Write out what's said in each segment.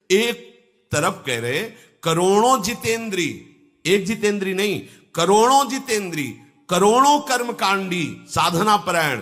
एक तरफ कह रहे करोड़ों जितेंद्री, एक जितेंद्री नहीं, करोड़ों जितेंद्री, करोड़ों कर्मकांडी, साधना परायण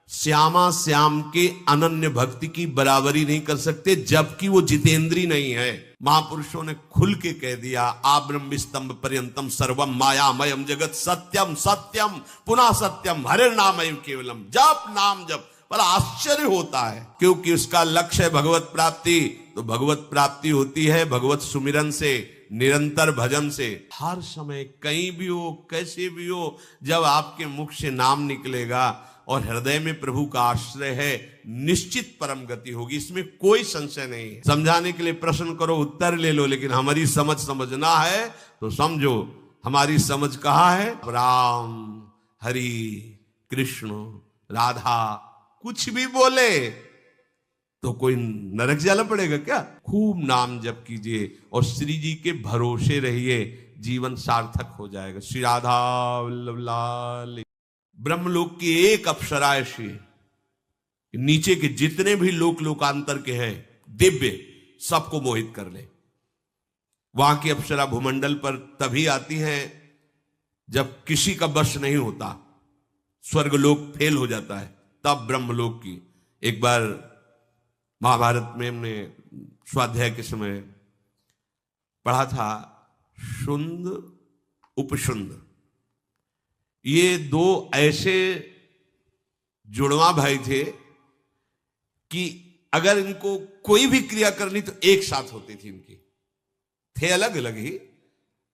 श्यामा श्याम के अनन्य भक्ति की बराबरी नहीं कर सकते, जबकि वो जितेंद्री नहीं है। महापुरुषों ने खुल के कह दिया, आ ब्रह्म स्तंभ पर्यंतम सर्वम मायामयम जगत सत्यम सत्यम पुनः सत्यम हरिर नामयम केवलम। जप नाम जप। बड़ा आश्चर्य होता है, क्योंकि उसका लक्ष्य है भगवत प्राप्ति। तो भगवत प्राप्ति होती है भगवत सुमिरन से, निरंतर भजन से। हर समय कहीं भी हो, कैसे भी हो, जब आपके मुख से नाम निकलेगा और हृदय में प्रभु का आश्रय है, निश्चित परम गति होगी, इसमें कोई संशय नहीं है। समझाने के लिए प्रश्न करो, उत्तर ले लो, लेकिन हमारी समझ समझना है तो समझो। हमारी समझ कहाँ है? राम, हरि, कृष्ण, राधा, कुछ भी बोले तो कोई नरक जाला पड़ेगा क्या? खूब नाम जप कीजिए और श्री जी के भरोसे रहिए, जीवन सार्थक हो जाएगा। श्री राधा वल्लभ लाल। ब्रह्मलोक की एक अप्सरा ऐसी, नीचे के जितने भी लोक लोकांतर के हैं दिव्य, सबको मोहित कर ले। वहां की अप्सरा भूमंडल पर तभी आती है जब किसी का वश नहीं होता, स्वर्गलोक फेल हो जाता है, तब ब्रह्मलोक की। एक बार महाभारत में हमने स्वाध्याय के समय पढ़ा था, शुंद उपशुंद, ये दो ऐसे जुड़वा भाई थे कि अगर इनको कोई भी क्रिया करनी तो एक साथ होती थी इनकी। थे अलग अलग ही,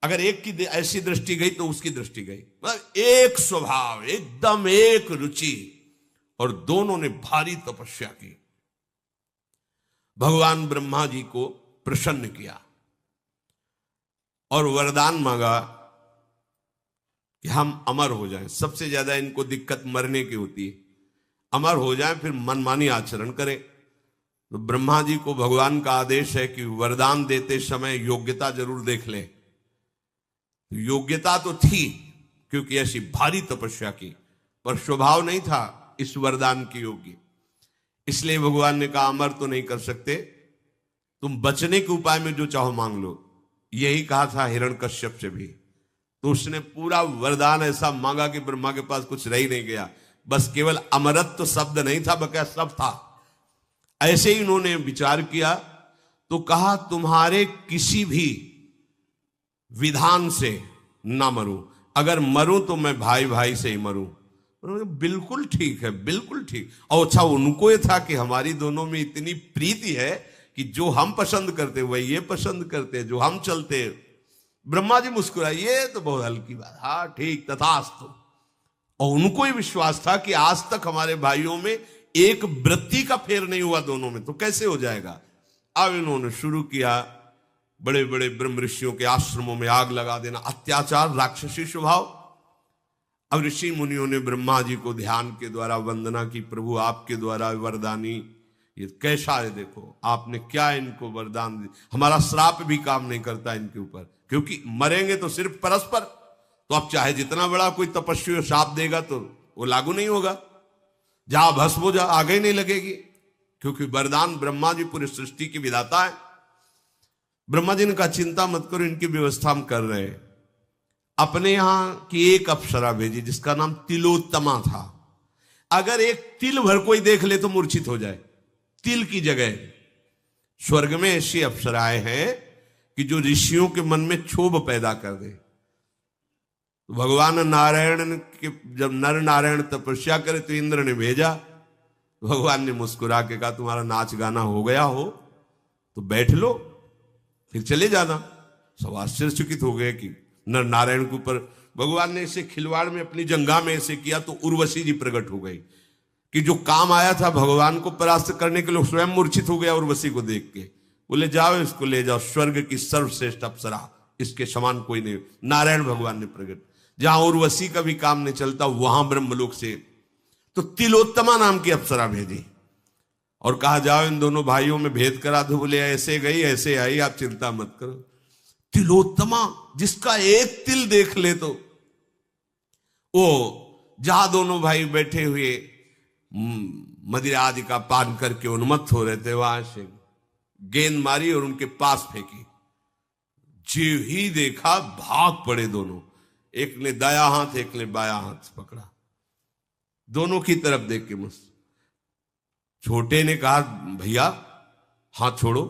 अगर एक की ऐसी दृष्टि गई तो उसकी दृष्टि गई, मतलब एक स्वभाव, एकदम एक रुचि, और दोनों ने भारी तपस्या की। भगवान ब्रह्मा जी को प्रसन्न किया और वरदान मांगा कि हम अमर हो जाएं। सबसे ज्यादा इनको दिक्कत मरने की होती है, अमर हो जाएं फिर मनमानी आचरण करें। तो ब्रह्मा जी को भगवान का आदेश है कि वरदान देते समय योग्यता जरूर देख ले। योग्यता तो थी, क्योंकि ऐसी भारी तपस्या की, पर स्वभाव नहीं था इस वरदान की योग्य। इसलिए भगवान ने कहा अमर तो नहीं कर सकते, तुम बचने के उपाय में जो चाहो मांग लो। यही कहा था हिरण्यकश्यप से भी। तो उसने पूरा वरदान ऐसा मांगा कि ब्रह्मा के पास कुछ रह ही नहीं गया, बस केवल अमरत्व शब्द नहीं था, बकाया सब था। ऐसे ही उन्होंने विचार किया तो कहा तुम्हारे किसी भी विधान से ना मरूं, अगर मरूं तो मैं भाई भाई से ही मरूं। बिल्कुल ठीक है, बिल्कुल ठीक। और अच्छा उनको ये था कि हमारी दोनों में इतनी प्रीति है कि जो हम पसंद करते वही ये पसंद करते, जो हम चलते। ब्रह्मा जी मुस्कुराए, ये तो बहुत हल्की बात, हाँ ठीक, तथास्तु। और उनको ही विश्वास था कि आज तक हमारे भाइयों में एक वृत्ति का फेर नहीं हुआ दोनों में, तो कैसे हो जाएगा। अब इन्होंने शुरू किया बड़े बड़े ब्रह्म ऋषियों के आश्रमों में आग लगा देना, अत्याचार, राक्षसी स्वभाव। अब ऋषि मुनियों ने ब्रह्मा जी को ध्यान के द्वारा वंदना की, प्रभु आपके द्वारा वरदानी ये कैसा है, देखो आपने क्या इनको वरदान दिया, हमारा श्राप भी काम नहीं करता इनके ऊपर, क्योंकि मरेंगे तो सिर्फ परस्पर। तो अब चाहे जितना बड़ा कोई तपस्वी श्राप देगा तो वो लागू नहीं होगा, जहां भस्म हो जा आगे ही नहीं लगेगी, क्योंकि वरदान ब्रह्मा जी पूरी सृष्टि की विधाता है। ब्रह्मा जी ने कहा चिंता मत करो, इनकी व्यवस्था हम कर रहे हैं। अपने यहां की एक अप्सरा भेजी जिसका नाम तिलोत्तमा था। अगर एक तिल भर कोई देख ले तो मूर्छित हो जाए, तिल की जगह। स्वर्ग में ऐसी अप्सराएं हैं कि जो ऋषियों के मन में क्षोभ पैदा कर दे। तो भगवान नारायण के जब नर नारायण तपस्या करे तो इंद्र ने भेजा, भगवान ने मुस्कुरा के कहा तुम्हारा नाच गाना हो गया हो तो बैठ लो, फिर चले जाना। सब आश्चर्यचकित हो गए कि नर नारायण के ऊपर भगवान ने इसे खिलवाड़ में अपनी जंगा में ऐसे किया। तो उर्वशी जी प्रकट हो गई कि जो काम आया था भगवान को परास्त करने के लिए स्वयं मूर्छित हो गया उर्वशी को देख के। बोले जाओ इसको ले जाओ, स्वर्ग की सर्वश्रेष्ठ अप्सरा, इसके समान कोई नहीं। नारायण भगवान ने प्रकट, जहां उर्वशी का भी काम नहीं चलता वहां ब्रह्मलोक से तो तिलोत्तमा नाम की अप्सरा भेजी और कहा जाओ इन दोनों भाइयों में भेद करा दो। बोले ऐसे गई ऐसे आई, आप चिंता मत करो। तिलोत्तमा जिसका एक तिल देख ले तो वो जहां दोनों भाई बैठे हुए मदिरा आदि का पान करके उन्मत्त हो रहे थे, वहां से गेंद मारी और उनके पास फेंकी। जो ही देखा भाग पड़े दोनों, एक ने दाया हाथ एक ने बाया हाथ पकड़ा, दोनों की तरफ देख के मुझसे। छोटे ने कहा भैया हाथ छोड़ो,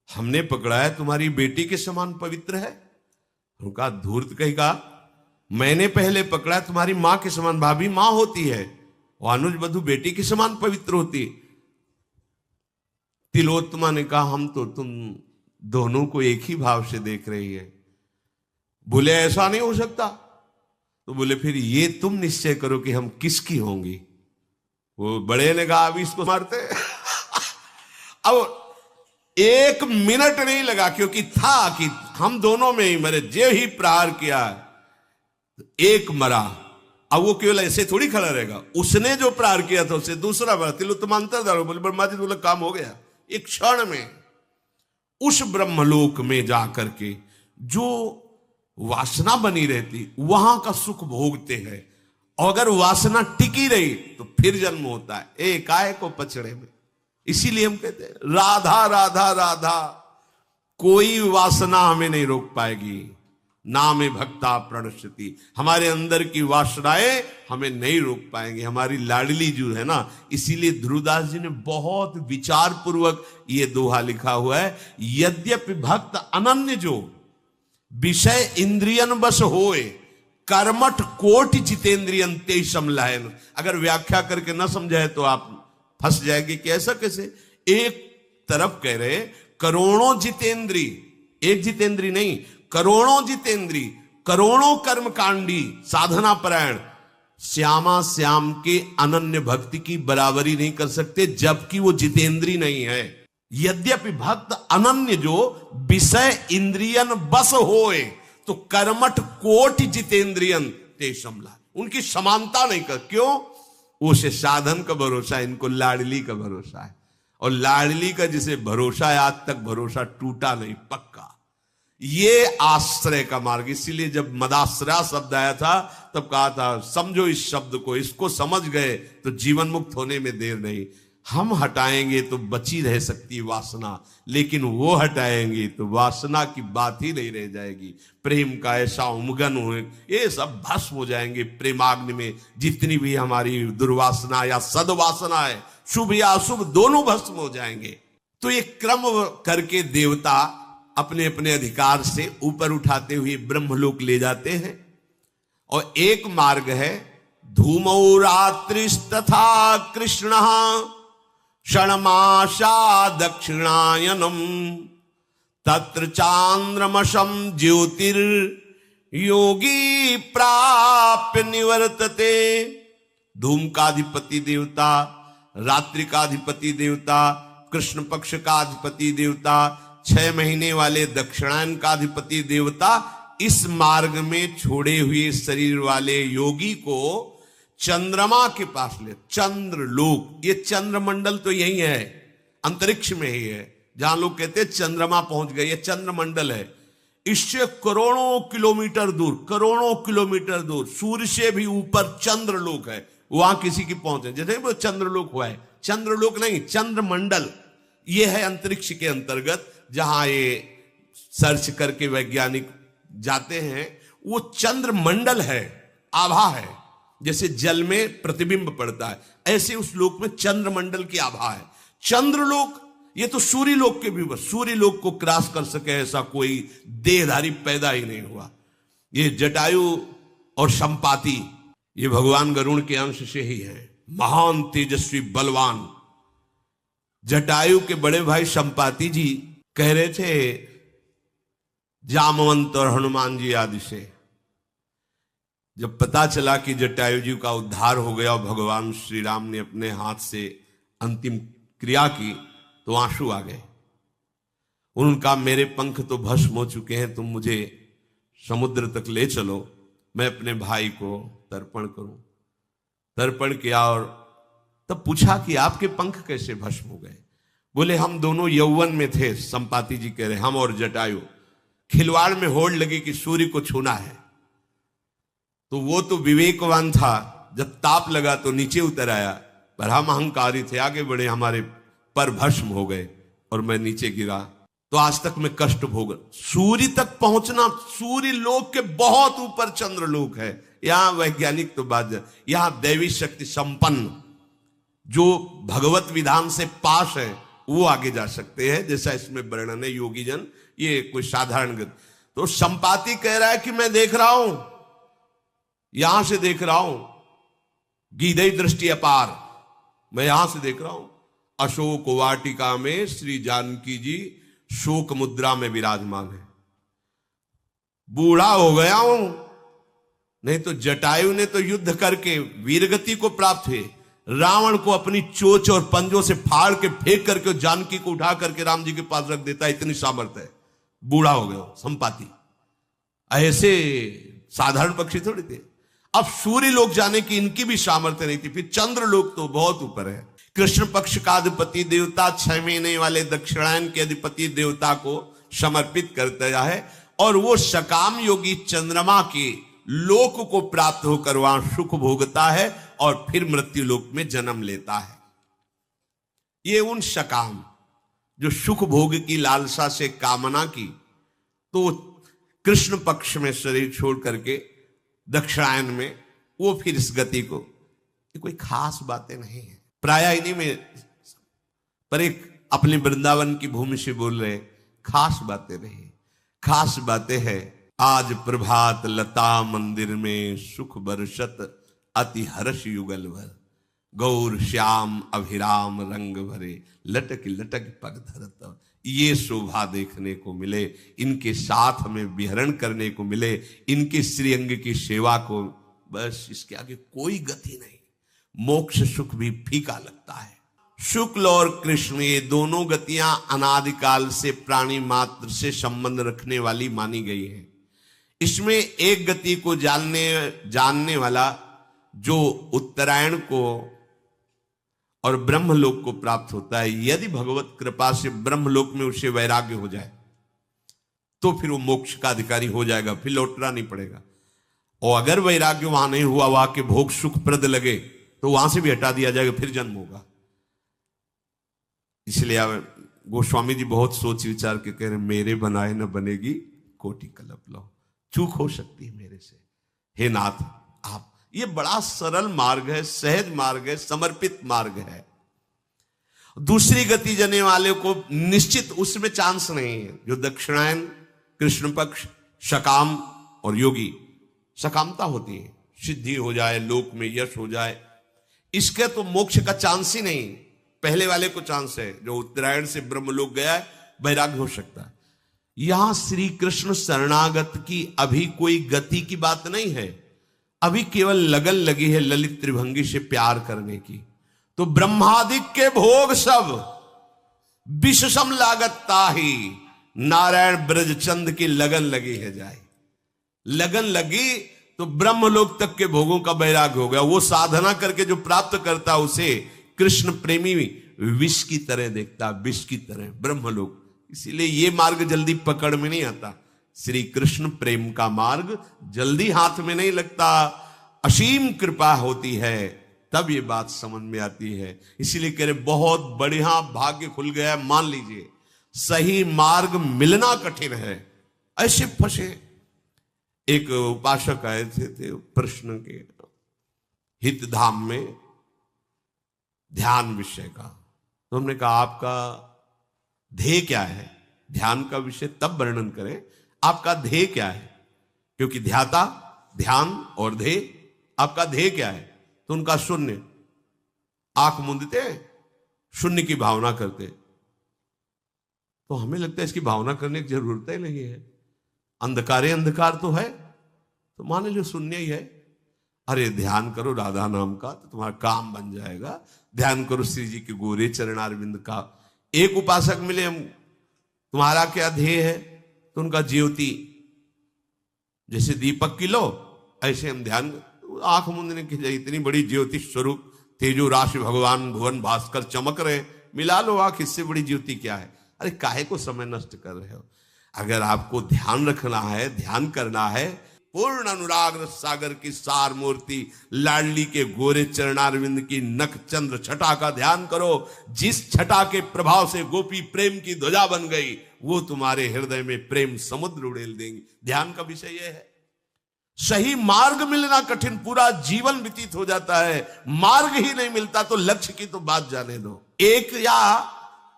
हमने पकड़ा है तुम्हारी बेटी के समान पवित्र है। उनका धूर्त कहेगा मैंने पहले पकड़ा है तुम्हारी मां के समान, भाभी मां होती है और अनुज बधू बेटी के समान पवित्र होती। तिलोत्तमा ने कहा हम तो तुम दोनों को एक ही भाव से देख रही है। बोले ऐसा नहीं हो सकता। तो बोले फिर ये तुम निश्चय करो कि हम किसकी होंगी। वो बड़े ने कहा अभी इसको मारते। अब 1 मिनट नहीं लगा, क्योंकि था कि हम दोनों में ही मरे। जे ही प्रहार किया एक मरा। अब वो केवल ऐसे थोड़ी खड़ा रहेगा, उसने जो प्रहार किया था उससे दूसरा मरा। तिलोत्तमा अंतर्धान बोले ब्रह्मा जी, बोले काम हो गया। एक क्षण में उस ब्रह्मलोक में जाकर के जो वासना बनी रहती वहां का सुख भोगते हैं। और अगर वासना टिकी रही तो फिर जन्म होता है एकाएक को पचड़े में। इसीलिए हम कहते हैं राधा राधा राधा, कोई वासना हमें नहीं रोक पाएगी। नाम भक्ता प्रणश्यति, हमारे अंदर की वासनाएं हमें नहीं रोक पाएंगे। हमारी लाडली जो है ना, इसीलिए ध्रुवदास जी ने बहुत विचार पूर्वक ये दोहा लिखा हुआ है। यद्यपि भक्त अनन्य जो विषय इंद्रियन बस होए, कर्मठ कोटि जितेंद्रियन ते समलायन। अगर व्याख्या करके न समझाए तो आप फंस जाएंगे कि ऐसा कैसे। एक तरफ कह रहे करोड़ों जितेंद्री, एक जितेंद्री नहीं, करोड़ों जितेंद्री, करोड़ों कर्मकांडी साधना परायण श्यामा श्याम के अनन्य भक्ति की बराबरी नहीं कर सकते, जबकि वो जितेंद्री नहीं है। यद्यपि भक्त अनन्य जो विषय इंद्रियन बस होए, तो कर्मठ कोटि जितेंद्रियन ते समला, उनकी समानता नहीं कर। क्यों? उसे साधन का भरोसा है, इनको लाडली का भरोसा है। और लाडली का जिसे भरोसा है आज तक भरोसा टूटा नहीं, पक्का। ये आश्रय का मार्ग। इसीलिए जब मदाश्रय शब्द आया था तब कहा था समझो इस शब्द को, इसको समझ गए तो जीवन मुक्त होने में देर नहीं। हम हटाएंगे तो बची रह सकती वासना, लेकिन वो हटाएंगे तो वासना की बात ही नहीं रह जाएगी। प्रेम का ऐसा उमगन हो, ये सब भस्म हो जाएंगे प्रेमाग्नि में। जितनी भी हमारी दुर्वासना या सद्वासना है, शुभ या अशुभ दोनों भस्म हो जाएंगे। तो ये क्रम करके देवता अपने अपने अधिकार से ऊपर उठाते हुए ब्रह्मलोक ले जाते हैं। और एक मार्ग है धूमौ रात्रिस्तथा कृष्ण षण्मासा दक्षिणायनम तत्र चांद्रमशम ज्योतिर योगी प्राप्य निवर्तते। धूम का अधिपति देवता, रात्रि का अधिपति देवता, कृष्ण पक्ष का अधिपति देवता, 6 महीने वाले दक्षिणायन का अधिपति देवता, इस मार्ग में छोड़े हुए शरीर वाले योगी को चंद्रमा के पास ले। चंद्रलोक, ये चंद्रमंडल तो यही है, अंतरिक्ष में ही है। जहां लोग कहते हैं चंद्रमा पहुंच गए, ये चंद्रमंडल है। इससे करोड़ों किलोमीटर दूर, करोड़ों किलोमीटर दूर सूर्य से भी ऊपर चंद्रलोक है। वहां किसी की पहुंच है। जैसे वो चंद्रलोक हुआ है, चंद्रलोक नहीं, चंद्रमंडल। ये है अंतरिक्ष के अंतर्गत, जहां ये सर्च करके वैज्ञानिक जाते हैं। वो चंद्रमंडल है, आभा है। जैसे जल में प्रतिबिंब पड़ता है, ऐसे उस लोक में चंद्रमंडल की आभा है। चंद्रलोक, ये तो सूर्य लोक के भी, बस सूर्य लोक को क्रॉस कर सके ऐसा कोई देहधारी पैदा ही नहीं हुआ। ये जटायु और संपाति, ये भगवान गरुड़ के अंश से ही है। महान तेजस्वी बलवान जटायु के बड़े भाई संपाति जी कह रहे थे जामवंत और हनुमान जी आदि से, जब पता चला कि जटायु जी का उद्धार हो गया और भगवान श्री राम ने अपने हाथ से अंतिम क्रिया की, तो आंसू आ गए। उनका मेरे पंख तो भस्म हो चुके हैं, तुम मुझे समुद्र तक ले चलो, मैं अपने भाई को तर्पण करूं। तर्पण किया और तब पूछा कि आपके पंख कैसे भस्म हो गए। बोले हम दोनों यौवन में थे, संपाति जी कह रहे, हम और जटायु। खिलवाड़ में होड़ लगी कि सूर्य को छूना है, तो वो तो विवेकवान था, जब ताप लगा तो नीचे उतर आया, पर हम अहंकारी थे, आगे बढ़े, हमारे पर भस्म हो गए। और मैं नीचे गिरा तो आज तक मैं कष्ट भोग। सूर्य तक पहुंचना, सूर्य लोक के बहुत ऊपर चंद्र लोक है। यहां वैज्ञानिक तो बात, यहां दैवी शक्ति संपन्न जो भगवत विधान से पास है वो आगे जा सकते हैं, जैसा इसमें वर्णन है। योगी जन ये कोई साधारण गति। तो संपाति कह रहा है कि मैं देख रहा हूं, यहां से देख रहा हूं, गीधई दृष्टि अपार, मैं यहां से देख रहा हूं। अशोक वाटिका में श्री जानकी जी शोक मुद्रा में विराजमान है। बूढ़ा हो गया हूं, नहीं तो जटायु ने तो युद्ध करके वीरगति को प्राप्त हुए, रावण को अपनी चोंच और पंजों से फाड़ के फेंक करके जानकी को उठा करके राम जी के पास रख देता है, इतनी सामर्थ्य है। बूढ़ा हो गया संपाति, ऐसे साधारण पक्षी थोड़ी थे। अब सूर्य लोक जाने की इनकी भी सामर्थ्य नहीं थी, फिर चंद्र लोक तो बहुत ऊपर है। कृष्ण पक्ष का अधिपति देवता 6 महीने वाले दक्षिणायन के अधिपति देवता को समर्पित करता है और वो सकाम योगी चंद्रमा के लोक को प्राप्त होकर वहां सुख भोगता है और फिर मृत्यु लोक में जन्म लेता है। ये उन सकाम जो सुख भोग की लालसा से कामना की, तो कृष्ण पक्ष में शरीर छोड़ करके दक्षिणायन में वो फिर इस गति को, ये कोई खास बातें नहीं है। प्राय इन्हीं में पर एक अपने वृंदावन की भूमि से बोल रहे, खास बातें नहीं, खास बातें हैं। आज प्रभात लता मंदिर में सुख बरसत अति हर्ष युगल भर, गौर श्याम अभिराम रंग भरे लटक लटक पग धरत। ये शोभा देखने को मिले, इनके साथ में विहरण करने को मिले, इनके श्रीअंग की सेवा को, बस इसके आगे कोई गति नहीं। मोक्ष सुख भी फीका लगता है। शुक्ल और कृष्ण ये दोनों गतियां अनादिकाल से प्राणी मात्र से संबंध रखने वाली मानी गई है। इसमें एक गति को जानने वाला जो उत्तरायण को और ब्रह्मलोक को प्राप्त होता है, यदि भगवत कृपा से ब्रह्मलोक में उसे वैराग्य हो जाए तो फिर वो मोक्ष का अधिकारी हो जाएगा, फिर लौटना नहीं पड़ेगा। और अगर वैराग्य वहां नहीं हुआ, वहां के भोग सुखप्रद लगे तो वहां से भी हटा दिया जाएगा, फिर जन्म होगा। इसलिए गोस्वामी जी बहुत सोच विचार के कह रहे, मेरे बनाए न बनेगी कोटि कल्प लो, चूक हो सकती है मेरे से, हे नाथ आप। ये बड़ा सरल मार्ग है, सहज मार्ग है, समर्पित मार्ग है। दूसरी गति जाने वाले को निश्चित उसमें चांस नहीं है। जो दक्षिणायन, कृष्ण पक्ष, सकाम और योगी, सकामता होती है, सिद्धि हो जाए, लोक में यश हो जाए, इसके तो मोक्ष का चांस ही नहीं। पहले वाले को चांस है, जो उत्तरायण से ब्रह्मलोक गया है, वैराग्य हो सकता है। यहां श्री कृष्ण शरणागत की अभी कोई गति की बात नहीं है, अभी केवल लगन लगी है ललित त्रिभंगी से प्यार करने की। तो ब्रह्मादिक के भोग सब विष सम लागत ताही, नारायण ब्रजचंद की लगन लगी है जाए। लगन लगी तो ब्रह्मलोक तक के भोगों का वैराग्य हो गया। वो साधना करके जो प्राप्त करता उसे कृष्ण प्रेमी विष की तरह देखता, विष की तरह ब्रह्मलोक। इसीलिए ये मार्ग जल्दी पकड़ में नहीं आता। श्री कृष्ण प्रेम का मार्ग जल्दी हाथ में नहीं लगता, असीम कृपा होती है तब ये बात समझ में आती है। इसीलिए कह रहे बहुत बढ़िया भाग्य खुल गया, मान लीजिए सही मार्ग मिलना कठिन है। ऐसे फंसे एक उपासक आए थे प्रश्न के हित धाम में ध्यान विषय का, तो हमने कहा आपका ध्येय क्या है? ध्यान का विषय तब वर्णन करें, आपका ध्येय क्या है? क्योंकि ध्याता, ध्यान और ध्येय, आपका ध्येय क्या है? तो उनका शून्य, आंख मूंदते शून्य की भावना करते। तो हमें लगता है इसकी भावना करने की जरूरत ही नहीं है, अंधकारे अंधकार तो है, तो मान लो शून्य ही है। अरे ध्यान करो राधा नाम का तो तुम्हारा काम बन जाएगा, ध्यान करो श्री जी के गोरे चरणारविंद का। एक उपासक मिले, हम तुम्हारा क्या ध्येय है? तो उनका ज्योति, जैसे दीपक की लो ऐसे हम ध्यान, आंख मूंदने की जाए, इतनी बड़ी ज्योति स्वरूप तेजो राशि भगवान भुवन भास्कर चमक रहे, मिला लो आंख, इससे बड़ी ज्योति क्या है? अरे काहे को समय नष्ट कर रहे हो? अगर आपको ध्यान रखना है, ध्यान करना है, पूर्ण अनुराग रस सागर की सार मूर्ति लाडली के गोरे चरणारविंद की नख चंद्र छटा का ध्यान करो। जिस छटा के प्रभाव से गोपी प्रेम की ध्वजा बन गई, वो तुम्हारे हृदय में प्रेम समुद्र उड़ेल देंगी। ध्यान का विषय यह है। सही मार्ग मिलना कठिन, पूरा जीवन व्यतीत हो जाता है, मार्ग ही नहीं मिलता तो लक्ष्य की तो बात जाने दो। एक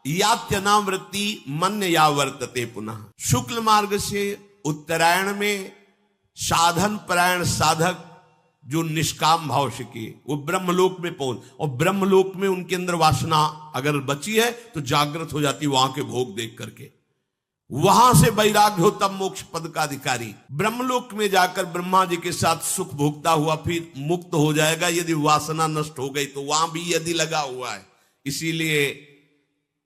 यात्यनावृत्ति मन या वर्तते पुनः। शुक्ल मार्ग से उत्तरायण में साधन परायण साधक जो निष्काम भाव से किए वो ब्रह्मलोक में पहुंच, और ब्रह्मलोक में उनके अंदर वासना अगर बची है तो जागृत हो जाती वहां के भोग देख करके। वहां से वैराग्य हो तब मोक्ष पद का अधिकारी। ब्रह्मलोक में जाकर ब्रह्मा जी के साथ सुख भोगता हुआ फिर मुक्त हो जाएगा यदि वासना नष्ट हो गई तो। वहां भी यदि लगा हुआ है, इसीलिए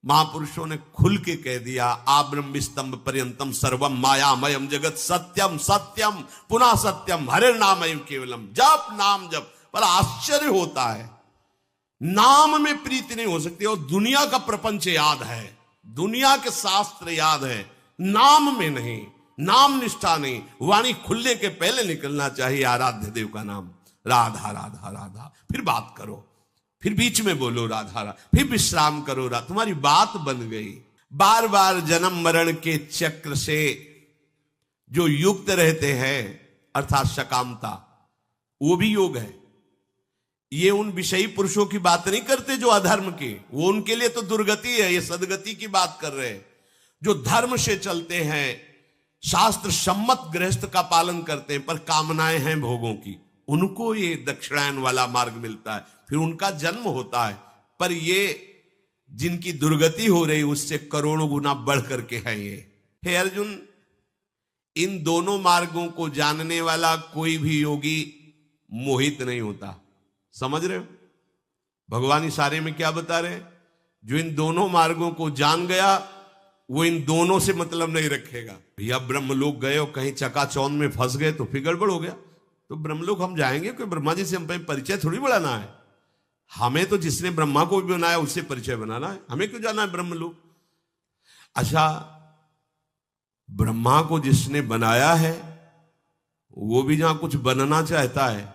महापुरुषों ने खुल के कह दिया, आ ब्रह्म स्तंभ पर्यंतम सर्वम मायामयम जगत सत्यम सत्यम पुनः सत्यम हरे नामयम केवलम। जप नाम जप। पर आश्चर्य होता है, नाम में प्रीति नहीं हो सकती और दुनिया का प्रपंच याद है, दुनिया के शास्त्र याद है, नाम में नहीं, नाम निष्ठा नहीं। वाणी खुलने के पहले निकलना चाहिए आराध्य देव का नाम, राधा राधा राधा। फिर बात करो, फिर बीच में बोलो राधा राधा, फिर विश्राम करो राधा, तुम्हारी बात बन गई। बार बार जन्म मरण के चक्र से जो युक्त रहते हैं अर्थात सकामता, वो भी योग है। ये उन विषयी पुरुषों की बात नहीं करते जो अधर्म के, वो उनके लिए तो दुर्गति है। ये सदगति की बात कर रहे हैं जो धर्म से चलते हैं, शास्त्र सम्मत गृहस्थ का पालन करते हैं, पर कामनाएं हैं भोगों की, उनको ये दक्षिणायन वाला मार्ग मिलता है, फिर उनका जन्म होता है। पर ये जिनकी दुर्गति हो रही उससे करोड़ों गुना बढ़ करके है ये। हे अर्जुन, इन दोनों मार्गों को जानने वाला कोई भी योगी मोहित नहीं होता। समझ रहे हो? भगवान इशारे में क्या बता रहे हैं? जो इन दोनों मार्गों को जान गया वो इन दोनों से मतलब नहीं रखेगा। भैया ब्रह्मलोक गए और कहीं चकाचौंध में फंस गए तो फिर गड़बड़ हो गया। तो ब्रह्मलोक हम जाएंगे, कोई ब्रह्मा जी से हम पे परिचय थोड़ी बढ़ाना है। हमें तो जिसने ब्रह्मा को भी बनाया उससे परिचय बनाना है। हमें क्यों जाना है ब्रह्मलोक? अच्छा, ब्रह्मा को जिसने बनाया है वो भी जहां कुछ बनना चाहता है,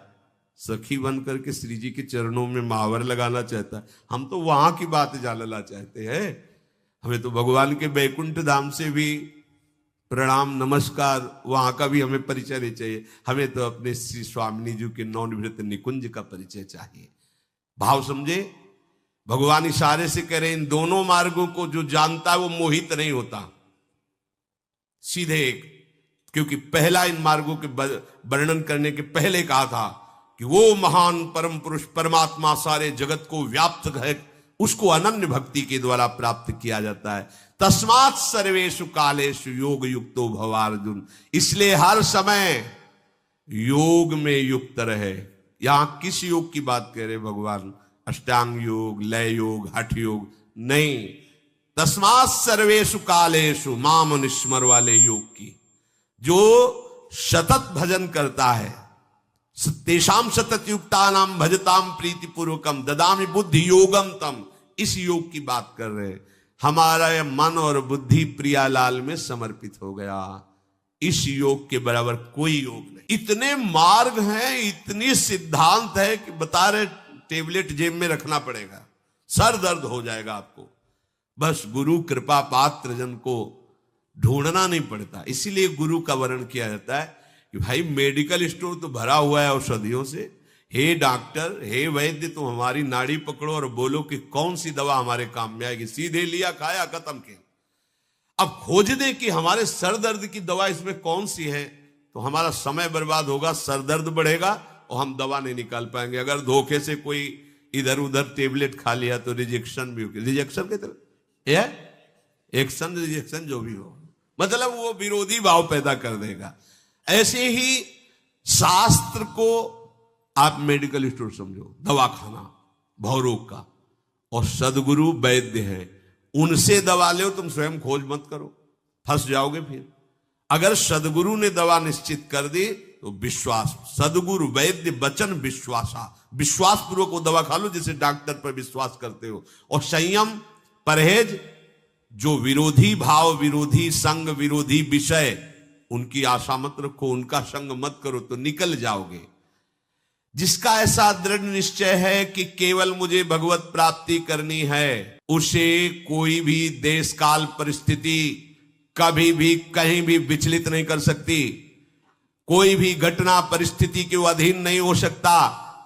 सखी बन करके श्री जी के चरणों में महावर लगाना चाहता है। हम तो वहां की बात जानना चाहते हैं। हमें तो भगवान के बैकुंठ धाम से भी प्रणाम नमस्कार, वहां का भी हमें परिचय नहीं चाहिए। हमें तो अपने श्री स्वामिनी जी के नवनिवृत्त निकुंज का परिचय चाहिए। भाव समझे? भगवान इशारे से कह रहे इन दोनों मार्गों को जो जानता है वो मोहित नहीं होता। सीधे एक, क्योंकि पहला इन मार्गों के वर्णन करने के पहले कहा था कि वो महान परम पुरुष परमात्मा सारे जगत को व्याप्त है, उसको अनन्य भक्ति के द्वारा प्राप्त किया जाता है। तस्मात् सर्वेषु कालेषु योग युक्तो भव अर्जुन। इसलिए हर समय योग में युक्त रहे। यहां किस योग की बात कह रहे भगवान? अष्टांग योग, लय योग, हठ योग नहीं। तस्मात् सर्वेषु कालेषु माम निस्मर वाले योग की, जो सतत भजन करता है, तेषाम सतत युक्ता नाम भजताम प्रीति पूर्वकम ददामि बुद्धि योगम तम। इस योग की बात कर रहे हैं। हमारा यह मन और बुद्धि प्रियालाल में समर्पित हो गया। इस योग के बराबर कोई योग नहीं। इतने मार्ग हैं, इतनी सिद्धांत है कि बता रहे टेबलेट जेब में रखना पड़ेगा, सर दर्द हो जाएगा आपको। बस गुरु कृपा पात्र जन को ढूंढना नहीं पड़ता। इसीलिए गुरु का वर्णन किया जाता है कि भाई मेडिकल स्टोर तो भरा हुआ है औषधियों से। हे डॉक्टर, हे वैद्य, तुम हमारी नाड़ी पकड़ो और बोलो कि कौन सी दवा हमारे काम में आएगी। सीधे लिया, खाया, खत्म किया। अब खोज दे कि हमारे सर दर्द की दवा इसमें कौन सी है, तो हमारा समय बर्बाद होगा, सर दर्द बढ़ेगा और हम दवा नहीं निकाल पाएंगे। अगर धोखे से कोई इधर उधर टेबलेट खा लिया तो रिजेक्शन भी होगी। रिजेक्शन के तरह एक्शन रिजेक्शन जो भी हो, मतलब वो विरोधी भाव पैदा कर देगा। ऐसे ही शास्त्र को आप मेडिकल स्टोर समझो, दवाखाना भवरोग का, और सदगुरु वैद्य है, उनसे दवा लो। तुम स्वयं खोज मत करो, फंस जाओगे। फिर अगर सदगुरु ने दवा निश्चित कर दी तो विश्वास, सदगुरु वैद्य वचन विश्वासा, विश्वास पूर्वक वो दवा खा लो जिसे डॉक्टर पर विश्वास करते हो। और संयम परहेज, जो विरोधी भाव, विरोधी संग, विरोधी विषय, उनकी आशा मत रखो, उनका संग मत करो तो निकल जाओगे। जिसका ऐसा दृढ़ निश्चय है कि केवल मुझे भगवत प्राप्ति करनी है, उसे कोई भी देश काल परिस्थिति कभी भी कहीं भी विचलित नहीं कर सकती। कोई भी घटना परिस्थिति के अधीन नहीं हो सकता,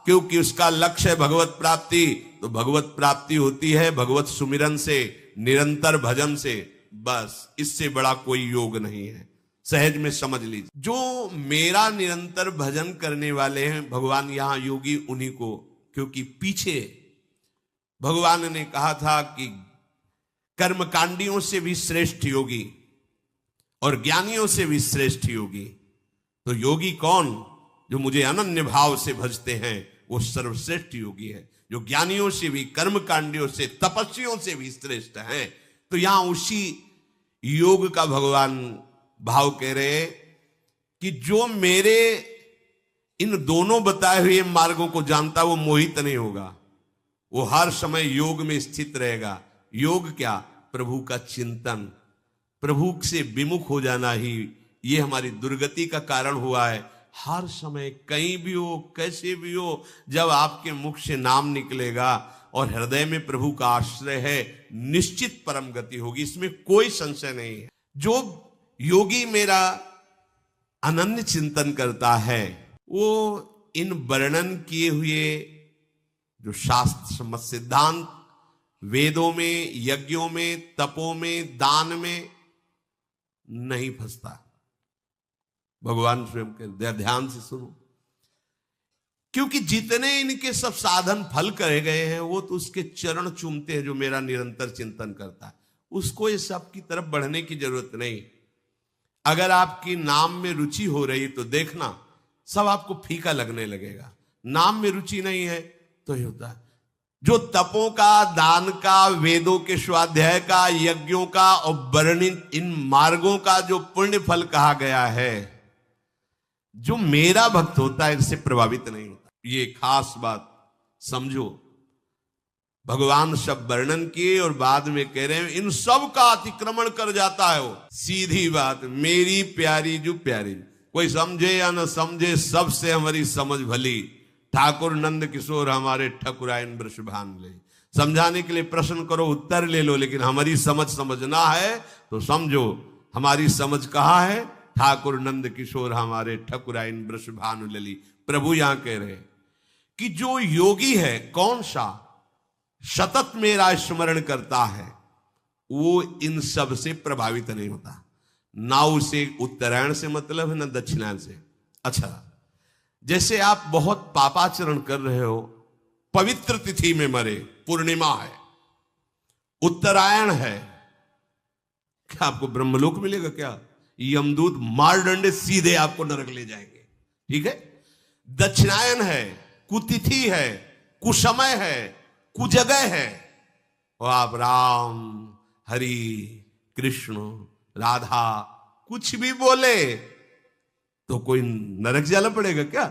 क्योंकि उसका लक्ष्य है भगवत प्राप्ति। तो भगवत प्राप्ति होती है भगवत सुमिरन से, निरंतर भजन से, बस इससे बड़ा कोई योग नहीं है। सहज में समझ लीजिए, जो मेरा निरंतर भजन करने वाले हैं भगवान यहां योगी उन्हीं को, क्योंकि पीछे भगवान ने कहा था कि कर्मकांडियों से भी श्रेष्ठ योगी और ज्ञानियों से भी श्रेष्ठ योगी। तो योगी कौन? जो मुझे अनन्य भाव से भजते हैं वो सर्वश्रेष्ठ योगी है, जो ज्ञानियों से भी, कर्मकांडियों से, तपस्वियों से भी श्रेष्ठ हैं। तो यहां उसी योग का भगवान भाव कह रहे कि जो मेरे इन दोनों बताए हुए मार्गों को जानता वो मोहित नहीं होगा, वो हर समय योग में स्थित रहेगा। योग क्या? प्रभु का चिंतन, प्रभु से विमुख हो जाना ही ये हमारी दुर्गति का कारण हुआ है। हर समय कहीं भी हो, कैसे भी हो, जब आपके मुख से नाम निकलेगा और हृदय में प्रभु का आश्रय है, निश्चित परम गति होगी, इसमें कोई संशय नहीं है। जो योगी मेरा अनन्य चिंतन करता है वो इन वर्णन किए हुए जो शास्त्र सम्मत सिद्धांत, वेदों में, यज्ञों में, तपों में, दान में नहीं फंसता। भगवान स्वयं के ध्यान से सुनो, क्योंकि जितने इनके सब साधन फल करे गए हैं वो तो उसके चरण चूमते हैं। जो मेरा निरंतर चिंतन करता है उसको ये सब की तरफ बढ़ने की जरूरत नहीं। अगर आपकी नाम में रुचि हो रही तो देखना सब आपको फीका लगने लगेगा। नाम में रुचि नहीं है तो ही होता है। जो तपों का, दान का, वेदों के स्वाध्याय का, यज्ञों का और वर्णित इन मार्गों का जो पुण्य फल कहा गया है, जो मेरा भक्त होता है इससे प्रभावित नहीं होता। ये खास बात समझो। भगवान सब वर्णन किए और बाद में कह रहे हैं इन सब का अतिक्रमण कर जाता है वो। सीधी बात, मेरी प्यारी जो प्यारी, कोई समझे या न समझे, सबसे हमारी समझ भली। ठाकुर नंद किशोर हमारे ठकुराइन वृषभान ले। समझाने के लिए प्रश्न करो, उत्तर ले लो, लेकिन हमारी समझ समझना है तो समझो। हमारी समझ कहाँ है? ठाकुर नंद किशोर हमारे ठकुराइन वृषभान लली। प्रभु यहां कह रहे कि जो योगी है, कौन सा सतत मेरा स्मरण करता है, वो इन सब से प्रभावित नहीं होता। ना उसे उत्तरायण से मतलब है, ना दक्षिणायन से। अच्छा, जैसे आप बहुत पापाचरण कर रहे हो, पवित्र तिथि में मरे, पूर्णिमा है, उत्तरायण है, क्या आपको ब्रह्मलोक मिलेगा? क्या यमदूत मार डंडे सीधे आपको नरक ले जाएंगे? ठीक है। दक्षिणायन है, कुतिथि है, कुसमय है, कुजगह है, और आप राम, हरि, कृष्ण, राधा कुछ भी बोले तो कोई नरक जाना पड़ेगा क्या?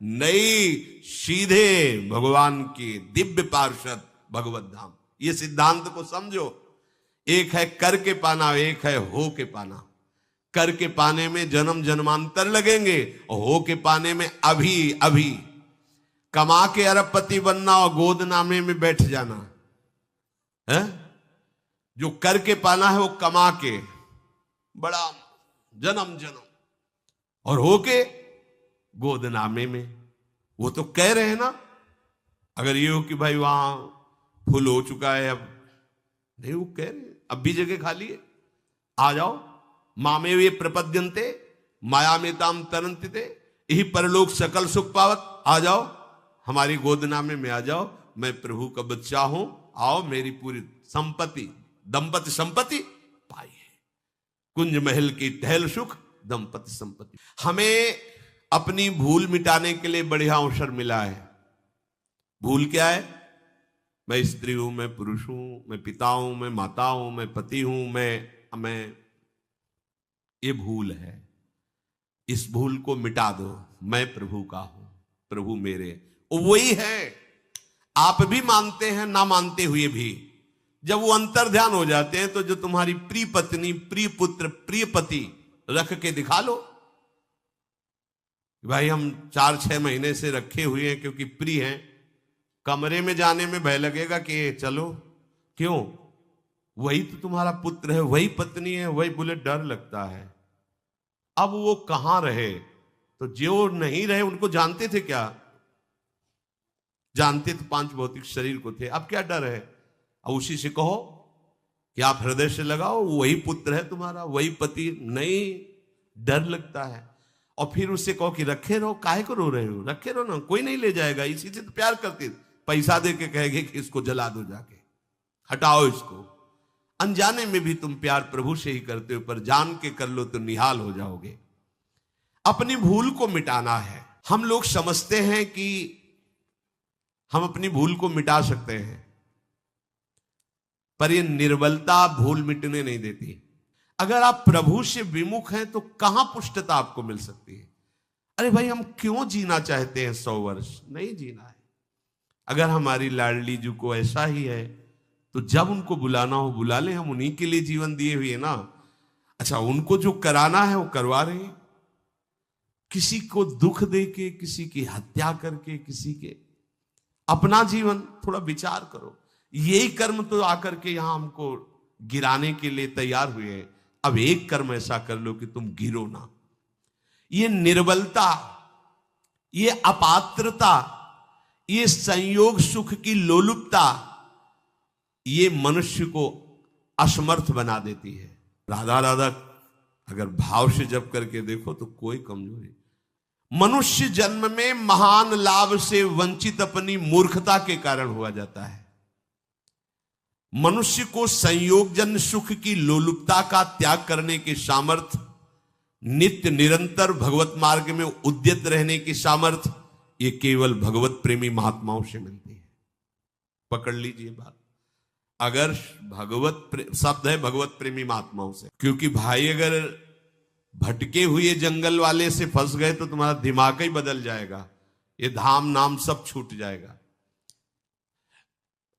नहीं, सीधे भगवान के दिव्य पार्षद भगवत धाम। ये सिद्धांत को समझो। एक है कर के पाना, एक है हो के पाना। कर के पाने में जन्म जन्मांतर लगेंगे और हो के पाने में अभी अभी। कमा के अरबपति बनना और गोद नामे में बैठ जाना है। जो कर के पाना है वो कमा के बड़ा जन्म जन्म, और हो के गोद नामे में। वो तो कह रहे हैं ना, अगर ये हो कि भाई वहां फुल हो चुका है, अब नहीं, वो कह रहे हैं अब भी जगह खाली है, आ जाओ। मामे वे प्रपद्यन्ते माया में ताम तरंते, यही परलोक सकल सुख पावत। आ जाओ हमारी गोदनामे में आ जाओ, मैं प्रभु का बच्चा हूं, आओ मेरी पूरी संपत्ति, दंपति संपत्ति पाई है। कुंज महल की टहल सुख, दंपति संपत्ति। हमें अपनी भूल मिटाने के लिए बढ़िया अवसर मिला है। भूल क्या है? मैं स्त्री हूं, मैं पुरुष हूं, मैं पिता हूं, मैं माता हूं, मैं पति हूं, मैं ये भूल है। इस भूल को मिटा दो। मैं प्रभु का हूं, प्रभु मेरे, वही है। आप भी मानते हैं, ना मानते हुए भी। जब वो अंतर ध्यान हो जाते हैं तो जो तुम्हारी प्रिय पत्नी, प्रिय पुत्र, प्रिय पति, रख के दिखा लो भाई हम 4-6 महीने से रखे हुए हैं क्योंकि प्रिय हैं। कमरे में जाने में भय लगेगा कि चलो, क्यों? वही तो तुम्हारा पुत्र है, वही पत्नी है, वही बोले, डर लगता है। अब वो कहां रहे? तो जो नहीं रहे उनको जानते थे क्या? जानते तो 5 भौतिक शरीर को थे। अब क्या डर है? अब उसी से कहो कि आप हृदय से लगाओ, वही पुत्र है तुम्हारा, वही पति। नहीं, डर लगता है। और फिर उससे कहो कि रखे रहो, काहे को रो रहे हो, रखे रहो ना, कोई नहीं ले जाएगा। इसी से तो प्यार करते, पैसा दे के कहेंगे कि इसको जला दो, जाके हटाओ इसको। अनजाने में भी तुम प्यार प्रभु से ही करते हो, पर जान के कर लो तो निहाल हो जाओगे। अपनी भूल को मिटाना है। हम लोग समझते हैं कि हम अपनी भूल को मिटा सकते हैं, पर यह निर्बलता भूल मिटने नहीं देती। अगर आप प्रभु से विमुख हैं तो कहां पुष्टता आपको मिल सकती है? अरे भाई, हम क्यों जीना चाहते हैं 100 वर्ष? नहीं जीना है। अगर हमारी लाडली जी को ऐसा ही है तो जब उनको बुलाना हो बुला ले, हम उन्हीं के लिए जीवन दिए हुए ना। अच्छा, उनको जो कराना है वो करवा रहे हैं, किसी को दुख दे के, किसी की हत्या करके, किसी के। अपना जीवन थोड़ा विचार करो। यही कर्म तो आकर के यहां हमको गिराने के लिए तैयार हुए हैं। अब एक कर्म ऐसा कर लो कि तुम गिरो ना। ये निर्बलता, ये अपात्रता, ये संयोग सुख की लोलुपता, ये मनुष्य को असमर्थ बना देती है। राधा राधा अगर भाव से जप करके देखो तो कोई कमजोरी। मनुष्य जन्म में महान लाभ से वंचित अपनी मूर्खता के कारण हुआ जाता है। मनुष्य को संयोगजन्य सुख की लोलुपता का त्याग करने की सामर्थ्य, नित्य निरंतर भगवत मार्ग में उद्यत रहने की सामर्थ्य, ये केवल भगवत प्रेमी महात्माओं से मिलती है। पकड़ लीजिए बात। अगर शब्द है भगवत प्रेमी महात्माओं से, क्योंकि भाई अगर भटके हुए जंगल वाले से फंस गए तो तुम्हारा दिमाग ही बदल जाएगा, ये धाम नाम सब छूट जाएगा।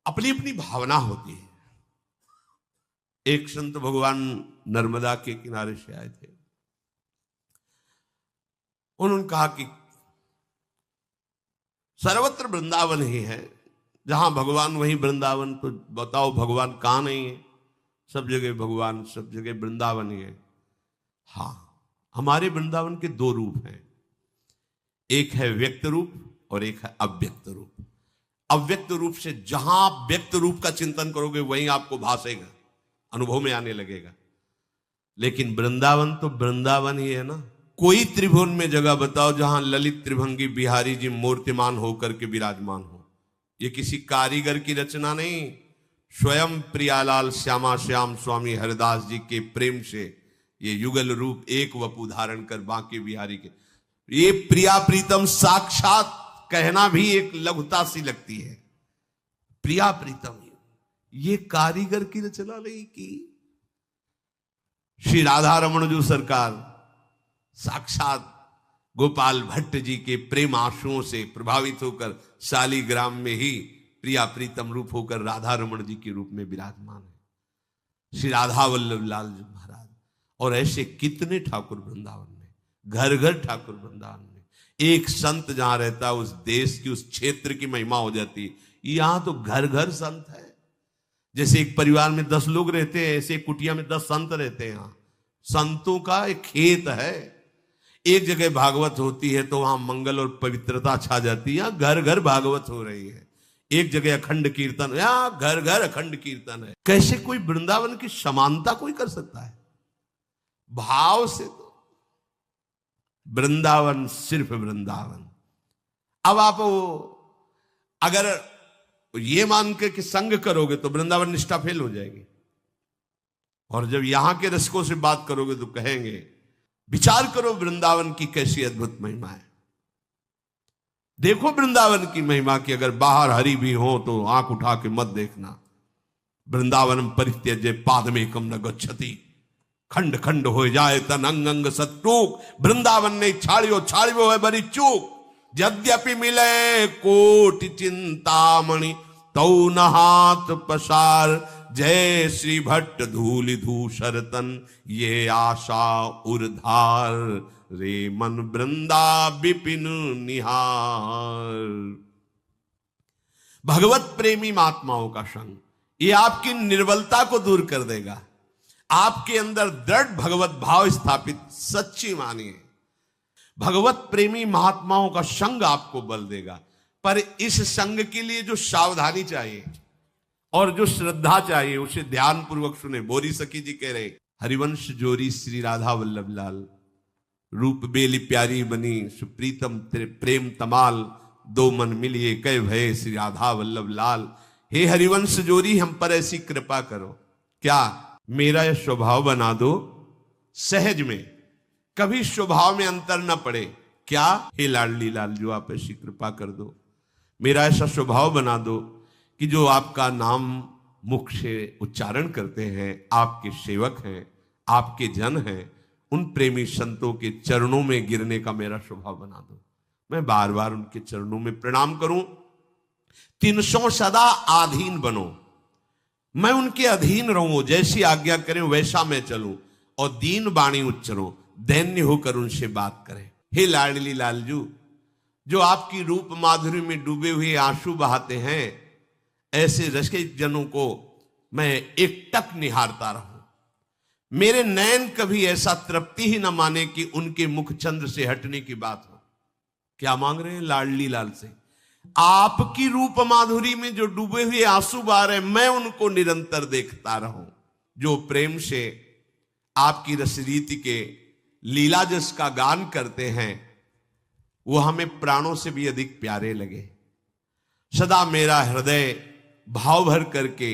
अपनी अपनी भावना होती है। एक संत भगवान नर्मदा के किनारे से आए थे। उन्होंने कहा कि सर्वत्र वृंदावन ही है, जहां भगवान वहीं वृंदावन। तो बताओ भगवान कहां नहीं है? सब जगह भगवान, सब जगह वृंदावन ही है। हाँ, हमारे वृंदावन के 2 रूप हैं, एक है व्यक्त रूप और एक है अव्यक्त रूप। अव्यक्त रूप से जहां आप व्यक्त रूप का चिंतन करोगे वहीं आपको भासेगा, अनुभव में आने लगेगा। लेकिन वृंदावन तो वृंदावन ही है ना। कोई त्रिभुवन में जगह बताओ जहां ललित त्रिभंगी बिहारी जी मूर्तिमान होकर के विराजमान हो। ये किसी कारीगर की रचना नहीं, स्वयं प्रियालाल श्यामा श्याम स्वामी हरिदास जी के प्रेम से ये युगल रूप एक वपु धारण कर बांके बिहारी के, ये प्रिया प्रीतम साक्षात कहना भी एक लघुता सी लगती है। प्रिया प्रीतम, ये कारीगर की रचना नहीं की। श्री राधा रमण जो सरकार साक्षात गोपाल भट्ट जी के प्रेम आंसुओं से प्रभावित होकर शालीग्राम में ही प्रिया प्रीतम रूप होकर राधा रमण जी के रूप में विराजमान है, श्री राधा वल्लभ लाल जी महाराज। और ऐसे कितने ठाकुर वृंदावन में, घर घर ठाकुर वृंदावन में। एक संत जहां रहता है उस देश की, उस क्षेत्र की महिमा हो जाती है। यहां तो घर घर संत है। जैसे एक परिवार में 10 लोग रहते हैं, ऐसे कुटिया में 10 संत रहते हैं। यहां संतों का एक खेत है। एक जगह भागवत होती है तो वहां मंगल और पवित्रता छा जाती है, घर घर भागवत हो रही है। एक जगह अखंड कीर्तन, यहां घर घर अखंड कीर्तन है। कैसे कोई वृंदावन की समानता कोई कर सकता है? भाव से तो वृंदावन सिर्फ वृंदावन। अब आप अगर ये मान के कि संग करोगे तो वृंदावन निष्ठा फेल हो जाएगी। और जब यहां के रसिकों से बात करोगे तो कहेंगे विचार करो वृंदावन की कैसी अद्भुत महिमा है। देखो वृंदावन की महिमा की। अगर बाहर हरि भी हो तो आंख उठा के मत देखना। वृंदावन परित्यज्य पादमेकम न गच्छति, खंड खंड हो जाए तन अंग अंग सत्टूक। वृंदावन ने छाड़ियो है बड़ी चूक। यद्यपि मिले कोटि चिंतामणि तौ न हाथ पसार, जय श्री भट्ट धूलि धूसर तन, ये आशा उर्धार रे मन वृंदा विपिन निहार। भगवत प्रेमी महात्माओं का संग ये आपकी निर्बलता को दूर कर देगा, आपके अंदर दृढ़ भगवत भाव स्थापित, सच्ची मानिए भगवत प्रेमी महात्माओं का संग आपको बल देगा। पर इस संग के लिए जो सावधानी चाहिए और जो श्रद्धा चाहिए उसे ध्यान पूर्वक सुने। बोरी सखी जी कह रहे, हरिवंश जोरी श्री राधा वल्लभ लाल, रूप बेली प्यारी बनी सुप्रीतम तेरे प्रेम तमाल, दो मन मिलिए कह भय श्री राधा वल्लभ लाल। हे हरिवंश जोरी हम पर ऐसी कृपा करो, क्या मेरा यह स्वभाव बना दो सहज में, कभी स्वभाव में अंतर न पड़े। क्या हे लाडली लाल जो आप ऐसी कृपा कर दो, मेरा ऐसा स्वभाव बना दो कि जो आपका नाम मुख से उच्चारण करते हैं, आपके सेवक हैं, आपके जन हैं, उन प्रेमी संतों के चरणों में गिरने का मेरा स्वभाव बना दो, मैं बार बार उनके चरणों में प्रणाम करूं। 300 सदा आधीन बनो, मैं उनके अधीन रहूं, जैसी आज्ञा करें वैसा मैं चलूं, और दीन बाणी उच्चरो, दैन्य होकर उनसे बात करें। हे लाडली लालजू जो आपकी रूप माधुरी में डूबे हुए आंसू बहाते हैं, ऐसे रसिक जनों को मैं एकटक निहारता रहूं, मेरे नयन कभी ऐसा तृप्ति ही न माने कि उनके मुख चंद्र से हटने की बात हो। क्या मांग रहे हैं लाडली लाल से? आपकी रूप माधुरी में जो डूबे हुए आंसू बहा रहे, मैं उनको निरंतर देखता रहूं। जो प्रेम से आपकी रसरीति के लीला जस का गान करते हैं, वो हमें प्राणों से भी अधिक प्यारे लगे। सदा मेरा हृदय भाव भर करके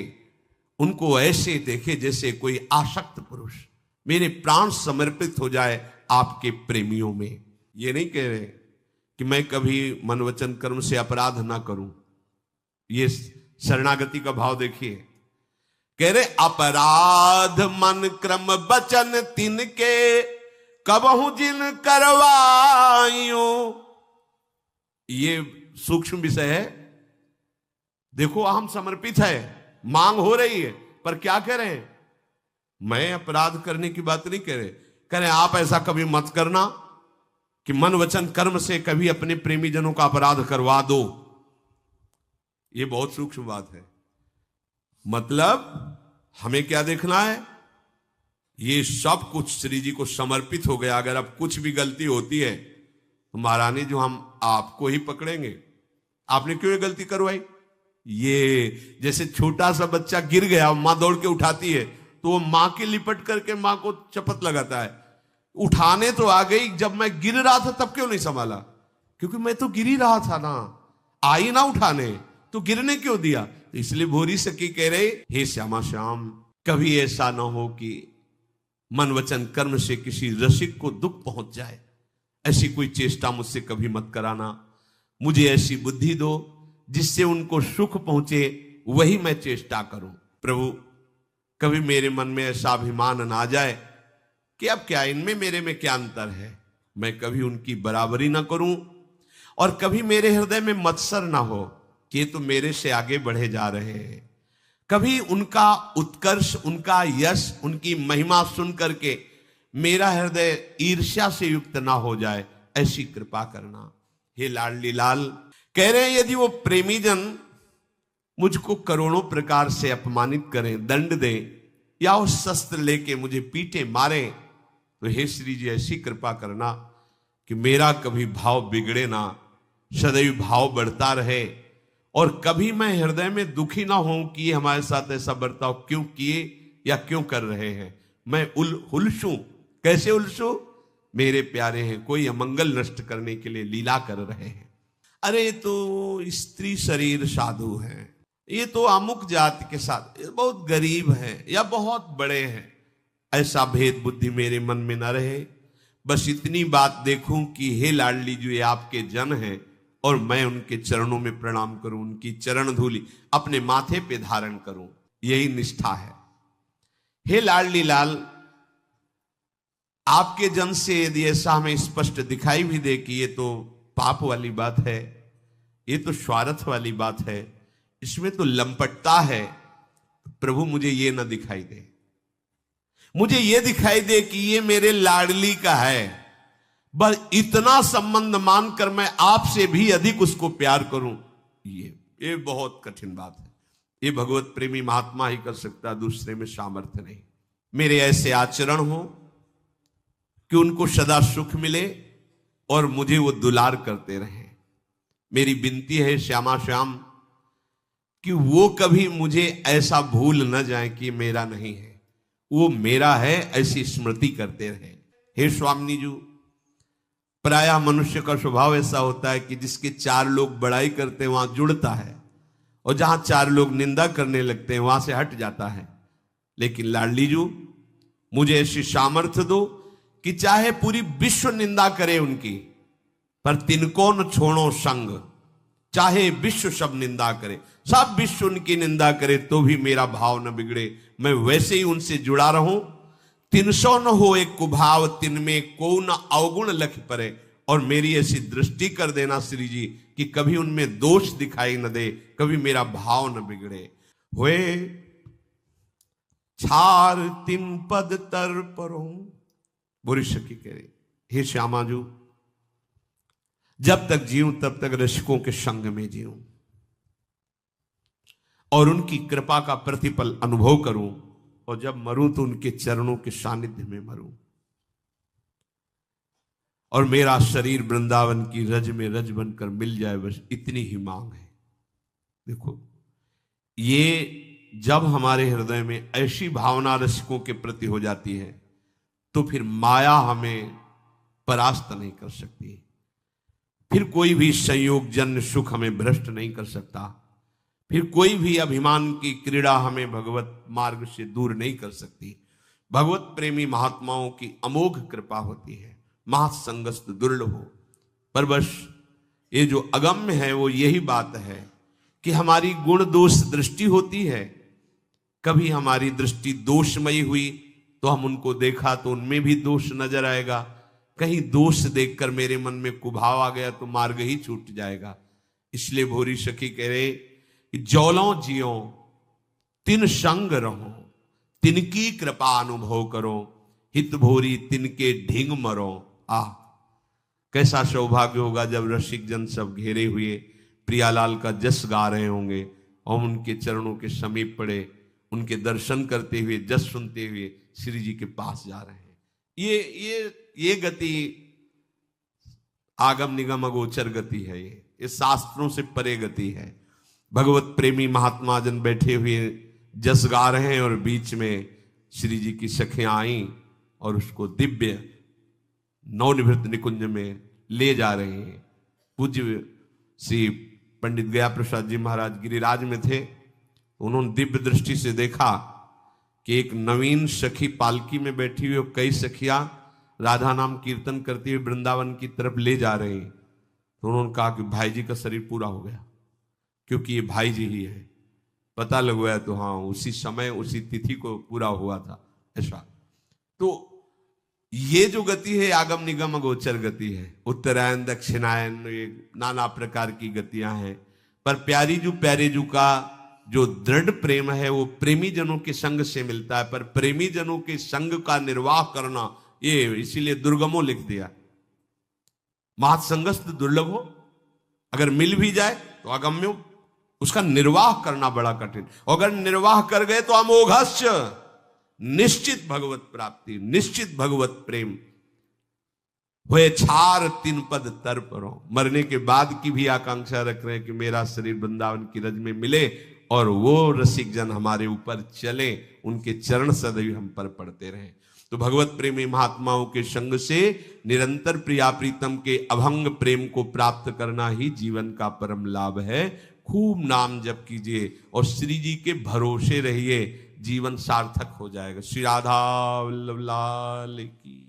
उनको ऐसे देखे जैसे कोई आसक्त पुरुष, मेरे प्राण समर्पित हो जाए आपके प्रेमियों में। ये नहीं कह रहे कि मैं कभी मन वचन कर्म से अपराध ना करूं, ये शरणागति का भाव देखिए। कह रहे अपराध मन क्रम वचन तिनके, कबहू जिन करवाइयो। ये सूक्ष्म विषय है। देखो हम समर्पित है, मांग हो रही है, पर क्या कह रहे हैं? मैं अपराध करने की बात नहीं कह रहे, कह रहे आप ऐसा कभी मत करना कि मन वचन कर्म से कभी अपने प्रेमी जनों का अपराध करवा दो। ये बहुत सूक्ष्म बात है। मतलब हमें क्या देखना है? ये सब कुछ श्री जी को समर्पित हो गया। अगर अब कुछ भी गलती होती है तो महारानी जो हम आपको ही पकड़ेंगे। आपने क्यों ये गलती करवाई? ये जैसे छोटा सा बच्चा गिर गया, मां दौड़ के उठाती है तो वो मां के लिपट करके मां को चपत लगाता है, उठाने तो आ गई, जब मैं गिर रहा था तब क्यों नहीं संभाला? क्योंकि मैं तो गिर ही रहा था ना, आई ना उठाने, तो गिरने क्यों दिया? तो इसलिए भोरी सखी कह रहे, हे श्यामा श्याम, कभी ऐसा ना हो कि मन वचन कर्म से किसी रसिक को दुख पहुंच जाए, ऐसी कोई चेष्टा मुझसे कभी मत कराना। मुझे ऐसी बुद्धि दो जिससे उनको सुख पहुंचे, वही मैं चेष्टा करूं। प्रभु कभी मेरे मन में ऐसा अभिमान ना जाए कि अब क्या इनमें मेरे में क्या अंतर है, मैं कभी उनकी बराबरी ना करूं, और कभी मेरे हृदय में मत्सर ना हो कि ये तो मेरे से आगे बढ़े जा रहे हैं। कभी उनका उत्कर्ष, उनका यश, उनकी महिमा सुन करके मेरा हृदय ईर्ष्या से युक्त ना हो जाए, ऐसी कृपा करना। हे लाडली लाल, कह रहे हैं यदि वो प्रेमी जन मुझको करोड़ों प्रकार से अपमानित करें, दंड दें, या वो शस्त्र लेके मुझे पीटे मारे, तो हे श्री जी ऐसी कृपा करना कि मेरा कभी भाव बिगड़े ना, सदैव भाव बढ़ता रहे, और कभी मैं हृदय में दुखी ना हूं कि ये हमारे साथ ऐसा बर्ताव क्यों किए या क्यों कर रहे हैं। मैं उलझूं। कैसे उलझूं? मेरे प्यारे हैं, कोई अमंगल नष्ट करने के लिए लीला कर रहे हैं। अरे तो स्त्री शरीर साधु है, ये तो अमुक जाति के साथ, ये बहुत गरीब है या बहुत बड़े हैं, ऐसा भेद बुद्धि मेरे मन में न रहे। बस इतनी बात देखूं कि हे लाडली जो ये आपके जन हैं, और मैं उनके चरणों में प्रणाम करूं, उनकी चरण धूलि अपने माथे पे धारण करूं, यही निष्ठा है। हे लाडली लाल, आपके जन से यदि ऐसा हमें स्पष्ट दिखाई भी दे कि ये तो पाप वाली बात है, ये तो स्वार्थ वाली बात है, इसमें तो लंपटता है, प्रभु मुझे ये ना दिखाई दे, मुझे ये दिखाई दे कि ये मेरे लाडली का है, बस इतना संबंध मानकर मैं आपसे भी अधिक उसको प्यार करूं। ये बहुत कठिन बात है। ये भगवत प्रेमी महात्मा ही कर सकता, दूसरे में सामर्थ्य नहीं। मेरे ऐसे आचरण हो कि उनको सदा सुख मिले और मुझे वो दुलार करते रहें। मेरी विनती है श्यामा श्याम कि वो कभी मुझे ऐसा भूल न जाए कि मेरा नहीं है, वो मेरा है, ऐसी स्मृति करते रहे। हे स्वामी जी, प्रायः मनुष्य का स्वभाव ऐसा होता है कि जिसके चार लोग बड़ाई करते हैं वहां जुड़ता है, और जहां चार लोग निंदा करने लगते हैं वहां से हट जाता है। लेकिन लाडली जी, मुझे ऐसी सामर्थ्य दो कि चाहे पूरी विश्व निंदा करे उनकी, पर तिनको न छोड़ो संग। चाहे विश्व सब निंदा करे, सब विश्व उनकी निंदा करे, तो भी मेरा भाव न बिगड़े, मैं वैसे ही उनसे जुड़ा रहूं। तिनसो न हो एक कुभाव, तिनमें को न अवगुण लख परे। और मेरी ऐसी दृष्टि कर देना श्री जी कि कभी उनमें दोष दिखाई न दे, कभी मेरा भाव न बिगड़े। हुए छार तिन पद तर परो। बुरी सखी कह रही, हे श्यामा जू, जब तक जीऊं तब तक रसिकों के संग में जीऊं और उनकी कृपा का प्रतिफल अनुभव करूं, और जब मरूं तो उनके चरणों के सानिध्य में मरूं, और मेरा शरीर वृंदावन की रज में रज बनकर मिल जाए, बस इतनी ही मांग है। देखो, ये जब हमारे हृदय में ऐसी भावना रसिकों के प्रति हो जाती है तो फिर माया हमें परास्त नहीं कर सकती, फिर कोई भी संयोग जन्य सुख हमें भ्रष्ट नहीं कर सकता, फिर कोई भी अभिमान की क्रीड़ा हमें भगवत मार्ग से दूर नहीं कर सकती। भगवत प्रेमी महात्माओं की अमोघ कृपा होती है, महासंगस्त दुर्लभ हो। पर बस ये जो अगम्य है वो यही बात है कि हमारी गुण दोष दृष्टि होती है। कभी हमारी दृष्टि दोषमयी हुई तो हम उनको देखा तो उनमें भी दोष नजर आएगा, कहीं दोष देखकर मेरे मन में कुभाव आ गया तो मार्ग ही छूट जाएगा। इसलिए भोरी सखी कह रहे कि जौलों जियो तिन संग रहो, तिनकी कृपा अनुभव करो, हित भोरी तिनके ढींग मरो। कैसा सौभाग्य होगा जब रसिक जन सब घेरे हुए प्रियालाल का जस गा रहे होंगे और उनके चरणों के समीप पड़े, उनके दर्शन करते हुए जस सुनते हुए श्री जी के पास जा रहे हैं। ये गति आगम निगम अगोचर गति है, ये शास्त्रों से परे गति है। भगवत प्रेमी महात्मा जन बैठे हुए जस गा रहे हैं और बीच में श्री जी की सखियां आई और उसको दिव्य नवनिवृत्त निकुंज में ले जा रहे हैं। पूज्य श्री पंडित गया प्रसाद जी महाराज गिरिराज में थे, उन्होंने दिव्य दृष्टि से देखा कि एक नवीन सखी पालकी में बैठी हुई और कई सखियां राधा नाम कीर्तन करती हुई वृंदावन की तरफ ले जा रहे हैं। तो उन्होंने कहा कि भाई जी का शरीर पूरा हो गया, क्योंकि ये भाई जी ही है। पता लगवाया तो हाँ, उसी समय उसी तिथि को पूरा हुआ था ऐसा। तो ये जो गति है आगम निगम अगोचर गति है। उत्तरायण दक्षिणायन ये नाना प्रकार की गतियां हैं, पर प्यारी जू प्यारे जू का जो दृढ़ प्रेम है वो प्रेमी जनों के संग से मिलता है। पर प्रेमी जनों के संग का निर्वाह करना, ये इसीलिए दुर्गमो लिख दिया। महत्संगस्त दुर्लभ हो, अगर मिल भी जाए तो अगम्यो, उसका निर्वाह करना बड़ा कठिन। अगर निर्वाह कर गए तो अमोघस्य, निश्चित भगवत प्राप्ति, निश्चित भगवत प्रेम। हुए छार तिन पद तर परो, मरने के बाद की भी आकांक्षा रख रहे हैं कि मेरा शरीर वृंदावन की रज में मिले और वो रसिक जन हमारे ऊपर चले, उनके चरण सदैव हम पर पड़ते रहे। तो भगवत प्रेमी महात्माओं के संग से निरंतर प्रिया प्रीतम के अभंग प्रेम को प्राप्त करना ही जीवन का परम लाभ है। खूब नाम जप कीजिए और श्री जी के भरोसे रहिए, जीवन सार्थक हो जाएगा। श्री राधा वल्लभ लाल की।